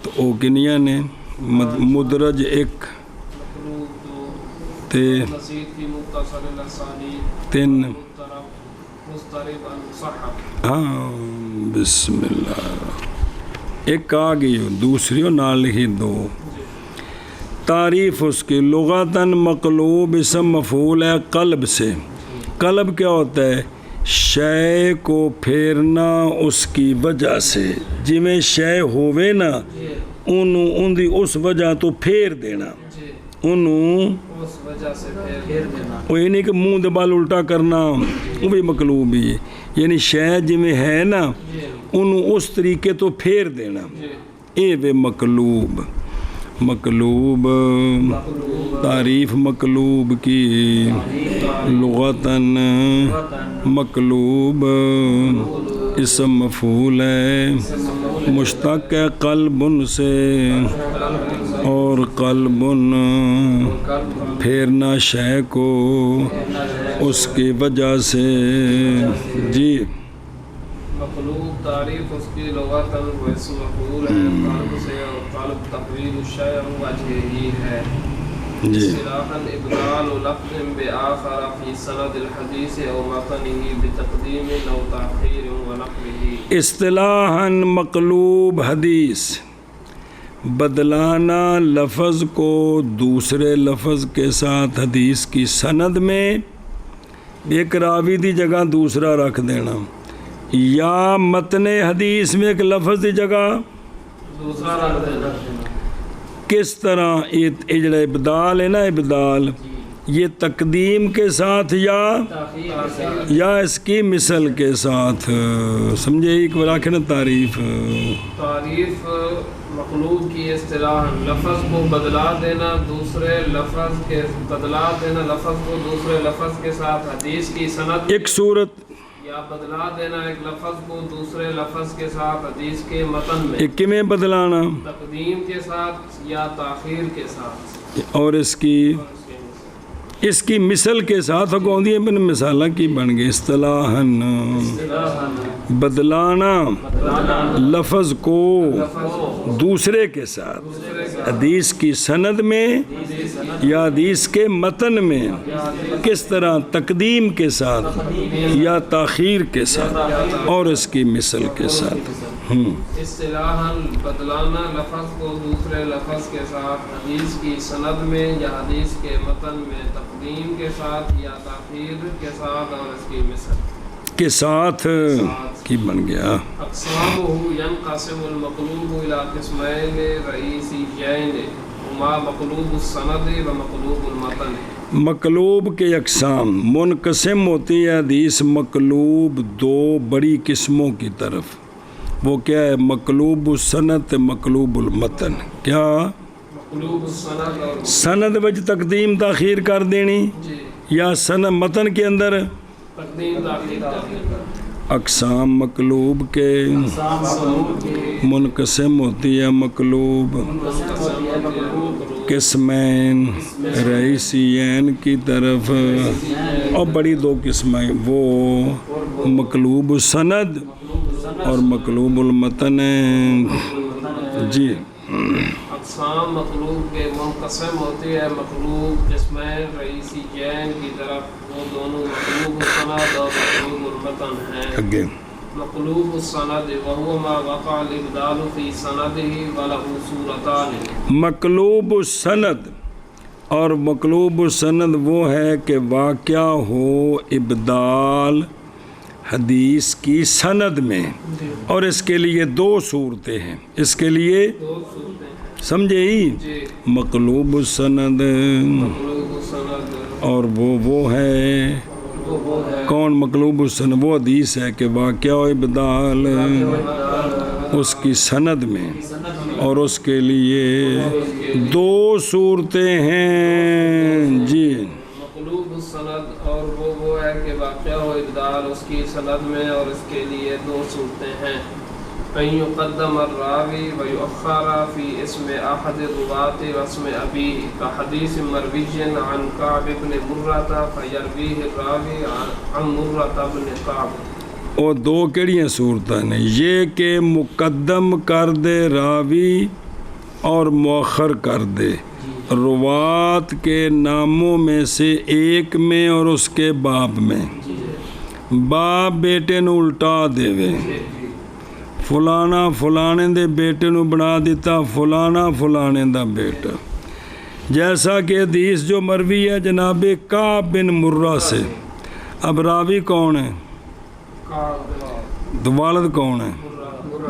تو او کنیاں نے مدرج ایک تے تین ہاں بسم اللہ ایک آ گئی دوسری نال لکھی دو تعریف اس کی لغتاً مقلوب اسم مفعول ہے قلب سے قلب کیا ہوتا ہے شے کو پھیرنا اس کی وجہ سے جی میں شے ہووے نا انہوں ان دی اس وجہ تو پھیر دینا انہوں اس وجہ سے پھیر دینا وہ یہ نہیں کہ منہ دے بال الٹا کرنا وہ بھی مقلوب ہی ہے یعنی شے جی میں ہے نا انہوں اس طریقے تو پھیر دینا اے وے مقلوب مقلوب تعریف مقلوب کی لغتاً مقلوب اسم مفعول ہے مشتق ہے قلب سے اور قلب پھیرنا شے کو اس کی وجہ سے جی مقلوب تعریف اس کی لغتاً وہ اسم مفعول ہے قلب سے اور قلب تقریر الشیء وجہ ہی ہے جی اصطلاحاً ابدال لفظ بآخر فی سند الحدیث او متنہ بتقدیم او تاخیر ونقلہ اصطلاحاً مقلوب حدیث بدلانا لفظ کو دوسرے لفظ کے ساتھ حدیث کی سند میں ایک راوی دی جگہ دوسرا رکھ دینا یا متن حدیث میں ایک لفظ دی جگہ دوسرا رکھ دینا کس طرح یہ جڑا ابدال ہے نا ابدال یہ تقدیم کے ساتھ یا اس کی مثل کے ساتھ سمجھے ایک بار آخر نا تعریف تعریف مقلوب کی اصطلاح لفظ کو بدلا دینا دوسرے لفظ کے بدلا دینا لفظ کو دوسرے لفظ کے ساتھ حدیث کی سند ایک صورت یا بدلا دینا ایک لفظ کو دوسرے لفظ کے ساتھ حدیث کے متن میں ایک میں بدلانا تقدیم کے ساتھ یا تاخیر کے ساتھ اور اس کی مثل کے ساتھ گوندی بن مثالہ کی بن گئی اصطلاحاً بدلانا لفظ کو دوسرے کے ساتھ حدیث کی سند میں یا حدیث کے متن میں کس طرح تقدیم کے ساتھ یا تاخیر کے ساتھ اور اس کی مثل کے ساتھ اصطلاحاً بدلانا لفظ کو دوسرے لفظ کے ساتھ حدیث کی سند میں یا حدیث کے متن میں تقدیم کے ساتھ یا تاخیر کے ساتھ اور اس کی مثل کے ساتھ کی بن گیا اقسامہ ینقسم المقلوب الى قسمین رئیسیین ہما مقلوب السند و مقلوب المتن مقلوب کے اقسام منقسم ہوتی ہے حدیث مقلوب دو بڑی قسموں کی طرف وہ کیا ہے مقلوب السند مقلوب المتن کیا مقلوب السند اور سند وچ تقدیم تاخیر کر دینی یا سند متن کے اندر تقدیم تاخیر اقسام مقلوب کے منقسم ہوتی ہے مقلوب قسمین رئیسین کی طرف اور بڑی دو قسمیں وہ مقلوب السند اور مقلوب المتن جی اقسام مقلوب کے منقسم ہوتی ہے مقلوب قسمین رئیسیین کی طرف وہ دونوں مقلوب السند اور مقلوب المتن ہیں اگے مقلوب السند وهو ما وقع الابدال في سنده وله صورتان مقلوب السند اور مقلوب السند وہ ہے کہ واقع ہو ابدال حدیث کی سند میں اور اس کے لیے دو صورتیں ہیں اس کے لیے سمجھے ہی مقلوب السند اور وہ ہے کون مقلوب السند وہ حدیث ہے کہ واقع و ابدال اس کی سند میں اور اس کے لیے دو صورتیں ہیں جی مقلوب السند اور وہ ہے کہ واقع و ابدال اس کی سند میں اور اس کے لیے دو صورتیں ہیں أن يقدم الراوي ويؤخر في اسم أحد الرواة واسم أبيه كحديث مروي عن كعب بن مرة فيرويه الراوي عن مرة بن كعب. اور دو کیڑیاں صورتیں نے، یہ کہ مقدم کر دے راوی اور مؤخر کر دے روات کے ناموں میں سے ایک میں اور اس کے باب میں، باپ بیٹے نو الٹا دے وے، فلانا فلانے دے بیٹے نو بنا دیتا فلانا فلانے دا بیٹا، جیسا کہ حدیث جو مروی ہے جناب کعب بن مرہ سے۔ اب راوی کون ہے؟ تو والد کون ہے؟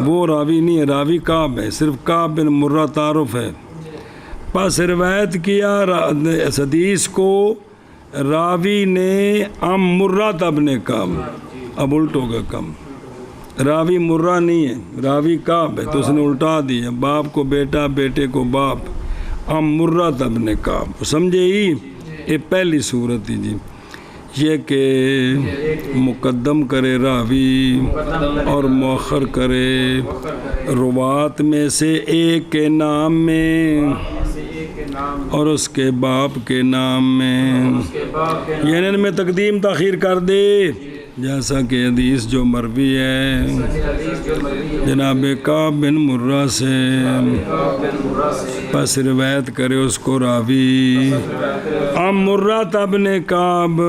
وہ راوی نہیں ہے، راوی کعب ہے، صرف کعب بن مرہ تعارف ہے۔ پس روایت کیا اس حدیث کو راوی نے ام مرہ ابن کعب، اب الٹ ہوگا کم، راوی مرہ نہیں ہے، راوی کعب ہے، تو اس نے الٹا دیا، باپ کو بیٹا بیٹے کو باپ، ام مرہ ابن کعب، سمجھے ہی؟ یہ پہلی صورت ہی جی، یہ کہ مقدم کرے راوی اور مؤخر کرے روات میں سے ایک کے نام میں اور اس کے باپ کے نام میں، یعنی ان میں تقدیم تاخیر کر دے، جیسا کہ حدیث جو مروی ہے جناب کعب بن مرہ سے، پس روایت کرے اس کو راوی ام مرہ ابن کعب،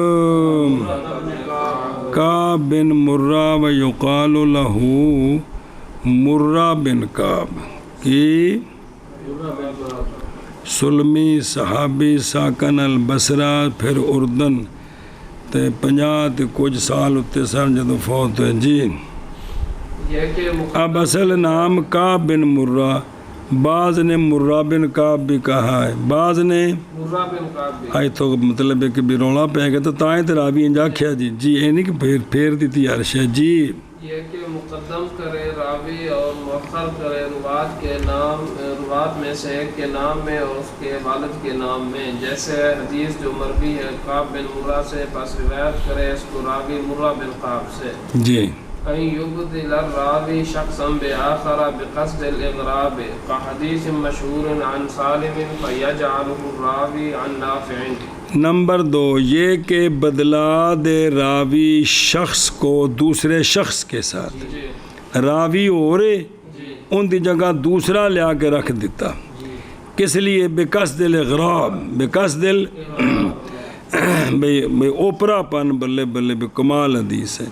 کعب بن مرہ ویقال لہ مرہ بن کعب کی سلمی صحابی ساکن البصرہ، پھر اردن تے 50 کچھ سال اتے سن جدو فوت ہوئے جی۔ اب اصل نام کعب بن مرہ، بعض نے مرہ بن کعب بھی کہا ہے، بعض نے مرہ بن کعب بھی، آئی تو مطلب ہے کہ بھی رولا پہ گیا تو تائیں تے راوی انجا کھیا جی، جی یہ نہیں کہ پھیر دیتی عرش ہے جی، یہ کہ مقدم کرے راوی اور مؤخر کرے روات کے نام، روات میں سے ایک کے نام میں اور اس کے والد کے نام میں، جیسے حدیث جو مروی ہے کعب بن مرہ سے، پس روایت کرے اس کو راوی مرہ بن کعب سے۔ جی ان يبدل الراوي شخصا بآخر بقصد الإغراب كحديث مشهور عن سالم فيجعله الراوي عن نافع۔ نمبر 2 یہ کہ بدلا دے راوی شخص کو دوسرے شخص کے ساتھ، راوی اور ان دی جگہ دوسرا لیا کے رکھ دیتا، کس لیے؟ بقصد الاغراب، بقصد بے اوپرا پن، بلے بلے بے کمال حدیث ہے،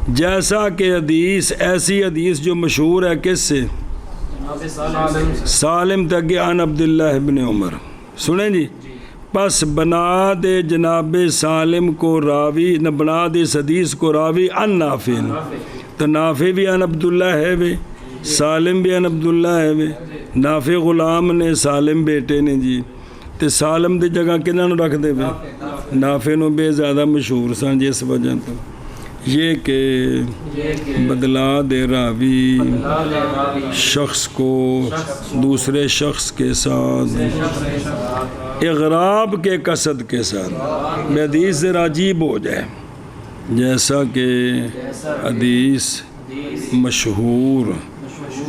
جیسا کہ حدیث ایسی حدیث جو مشہور ہے کس سے؟ سالم تک عن عبداللہ ابن عمر، سنیں جی، پس بنا دے جناب سالم کو راوی، نہ بنا دے اس حدیث کو راوی ان نافع، تو نافع بھی ان عبداللہ ہے وے، سالم بھی ان عبداللہ ہے وے، نافع غلام نے سالم بیٹے نے جی، تو سالم دی جگہ کنہاں نو رکھ دے وے؟ نافع نو بے زیادہ مشہور سن جی، اس وجہ تو یہ کہ بدلا دے راوی شخص کو دوسرے شخص کے ساتھ اغراب کے قصد کے ساتھ حدیث سے راجیب ہو جائے، جیسا کہ حدیث مشہور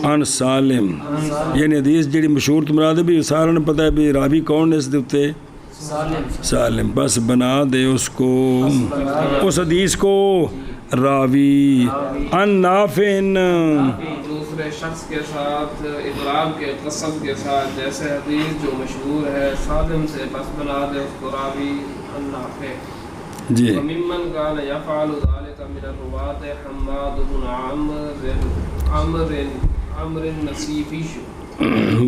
ان سالم، یعنی حدیث جڑی مشہور تو مراد ہے بھی سارا نے پتہ ہے بھی راوی کون ہے اس دے اتے سالم، بس بنا دے اس کو اس حدیث کو راوی ان نافع، دوسرے شخص کے ساتھ اغراب کے قصد کے ساتھ، جیسے حدیث جو مشہور ہے سالم سے، بس بنا دے اس کو راوی ان نافع جی۔ وممن كان يفعل ذلك من الرواة حماد بن عمرو النسیبی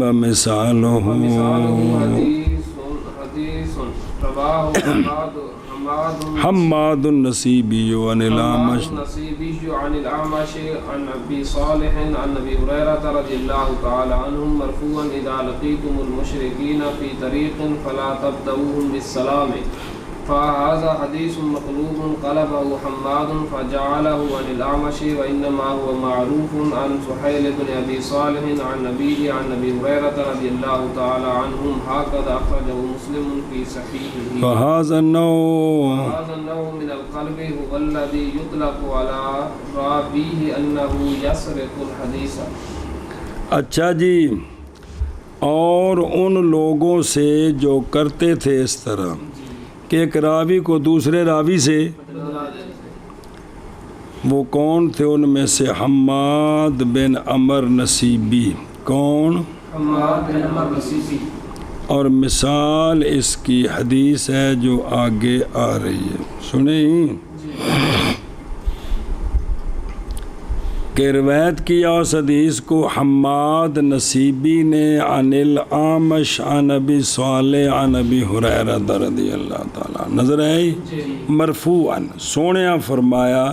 ومثاله حماد النسیبی عن الأعمش عن ابی صالح عن ابی ہریرہ رضی اللہ تعالی عنہم مرفوعا اذا لقیتم المشرکین فی طریق فلا تبدؤوهم بالسلام فهذا حديث مقلوب قلبه حماد فجعله عن الأعمش وإنما هو معروف عن سهيل بن أبي صالح عن نبيه عن أبي هريرة رضي الله تعالى عنهم هكذا أخرجه مسلم في صحيحه. فهذا النوع من القلب هو الذي يطلق على راويه أنه يسرق الحديث. اچھا جی، اور ان لوگوں سے جو کرتے تھے اس طرح کہ ایک راوی کو دوسرے راوی سے، وہ کون تھے؟ ان میں سے حماد بن عمر نصیبی. کون؟ حماد بن عمر نصیبی. اور مثال اس کی حدیث ہے جو آگے آ رہی ہے، سنیں کہ روایت کیا اس حدیث کو حماد نصیبی نے عن الاعمش عن ابی صالح عن ابی ہریرہ رضی اللہ تعالیٰ. نظر آئی؟ مرفوعاً سونیا فرمایا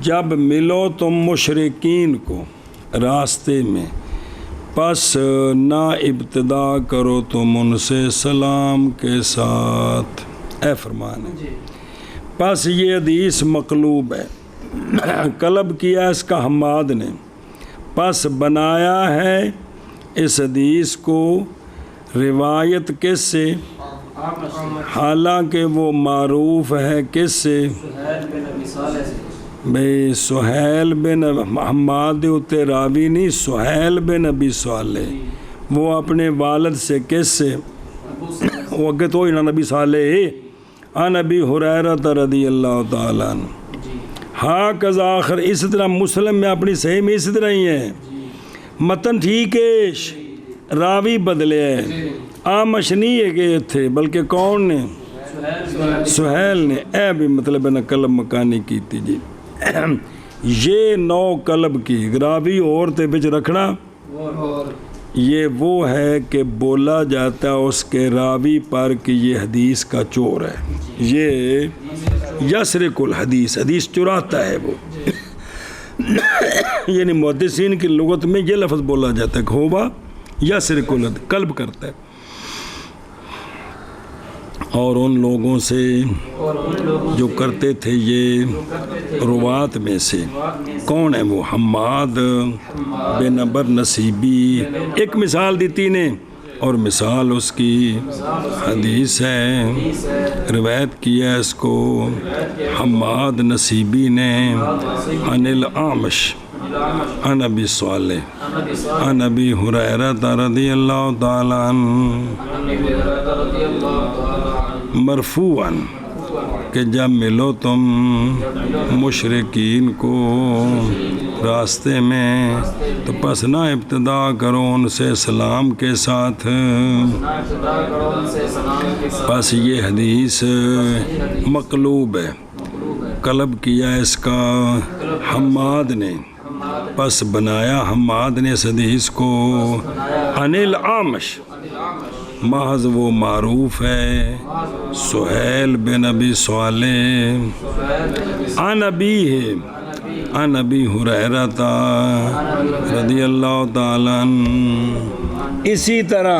جب ملو تم مشرکین کو راستے میں، پس نہ ابتدا کرو تم ان سے سلام کے ساتھ. اے فرمان ہے. پس یہ حدیث مقلوب ہے، قلب کیا اس کا حماد نے، پس بنایا ہے اس حدیث کو روایت کس سے؟ حالانکہ وہ معروف ہے کس سے؟ بھئی سہیل بن حماد اتے راوی نہیں، سہیل بن ابی صالح، وہ اپنے والد سے کس سے؟ وہ اگے تو ہی نبی صالح عن ابی ہریرہ رضی اللہ تعالیٰ عنہ. ہاں کذا آخر، اس طرح مسلم میں اپنی صحیح میں اسی طرح ہی ہے، متن ٹھیک ہے، راوی بدلے ہے، آمش نہیں ہے کہ تھے بلکہ کون نے؟ سہیل نے. اے بھی مطلب ہے نا قلب مکانی کی تھی جی. یہ نو قلب کی راوی اور تے بچ رکھنا، یہ وہ ہے کہ بولا جاتا ہے اس کے راوی پر کہ یہ حدیث کا چور ہے، یہ یسرق الحدیث، حدیث چراتا ہے وہ. یعنی محدثین کی لغت میں یہ لفظ بولا جاتا ہے کہ ہوا یسرق الحدیث، قلب کرتا ہے. اور ان لوگوں سے جو کرتے تھے یہ روات میں سے کون ہے؟ وہ حماد بن عمر نصیبی. ایک مثال دیتی نے اور مثال اس کی حدیث ہے. روایت کیا اس کو حماد نصیبی نے عن الاعمش عن ابی صالح عن ابی ہریرہ رضی اللہ تعالیٰ عنہ مرفوعاً کہ جب ملو تم مشرکین کو راستے میں تو پس نہ ابتدا کرو ان سے سلام کے ساتھ. پس یہ حدیث مقلوب ہے، قلب کیا اس کا حماد نے، پس بنایا حماد نے اس حدیث کو عن الاعمش، محض وہ معروف ہے سہیل بن ابی صالح عن ابیہ عن ابی ہریرہ رضی اللہ تعالیٰ عنہ. اسی طرح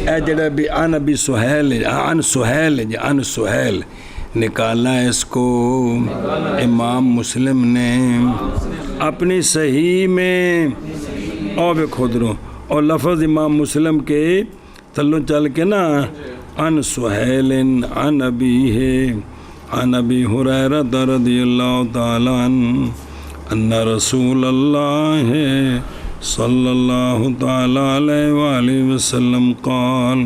اے جڑا بھی عن ابی سہیل عن سہیل نکالا اس کو امام مسلم نے اپنی صحیح میں، اور خود رو اور لفظ امام مسلم کے تلو چل کے نا عن سہیل عن ابیہ عن ابی ہریرہ رضی اللہ تعالیٰ عنہ ان رسول اللہ صلی اللہ تعالیٰ علیہ وآلہ وسلم قال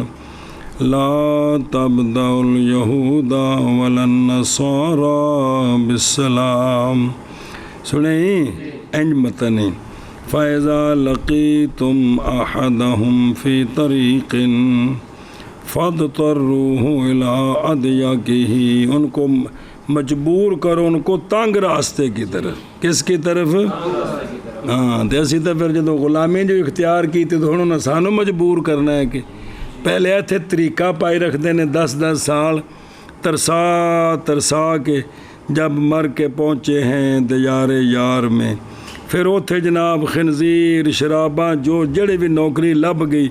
لا تبدأ اليہود ولا النصارى بالسلام. سنیں انج متنی فَإِذَا لَقِيتُمْ أَحَدَهُمْ فِي طَرِيقٍ فَاضْطَرُّوهُ إِلَىٰ أَضْيَقِهِ. ان کو مجبور کرو، ان کو تنگ راستے کی طرف. کس کی طرف؟ ہاں تو اسی طرح پھر جدو غلامی جو اختیار کی تھی تو انہوں نے سانو مجبور کرنا ہے کہ پہلے ایتھے طریقہ پائی رکھتے ہیں 10 سال ترسا کے جب مر کے پہنچے ہیں دیار یار میں، پھر اوتھے جناب خنزیر شراباں جو جڑے بھی نوکری لب گئی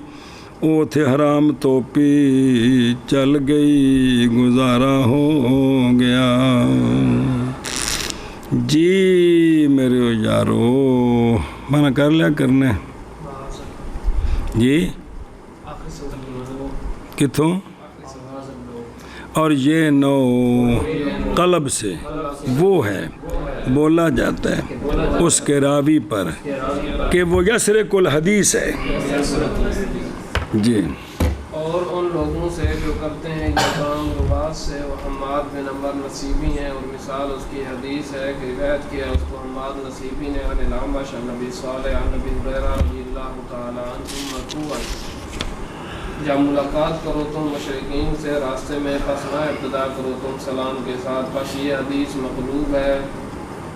وہ تھے حرام تو پی چل گئی گزارا ہو گیا جی میرے یارو منع کر لیا کرنے جی کتوں اور یہ نو قلب سے وہ ہے بولا جاتا ہے اس کے راوی پر کہ وہ یسرق الحدیث ہے جی اور ان لوگوں سے جو کرتے ہیں یہ کام روات سے وہ حماد بن عمر نصیبی ہیں اور مثال اس کی حدیث ہے کہ روایت کیا اس کو حماد نصیبی نے عن الاعمش عن نبی صالح عن نبی ہریرہ رضی اللہ تعالی عنہ مرفوعا جب ملاقات کرو تم مشرکین سے راستے میں پس نہ ابتدا کرو تم سلام کے ساتھ بس یہ حدیث مقلوب ہے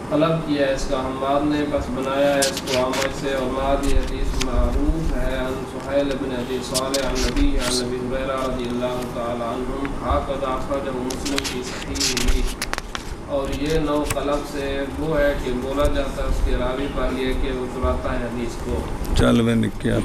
طلب کیا ہے اس کا حماد نے بس بنایا ہے اس کو عامش سے اور بعد یہ حدیث معروف ہے عن سہیل بن ابی صالح عن نبی ہریرہ رضی اللہ تعالی عنہ ہکذا اخرجہ مسلم کی صحیح اور یہ نو قلب سے وہ ہے کہ بولا جاتا ہے اس کے راوی پر یہ کہ وہ چلاتا ہے حدیث کو چل میں نے کیا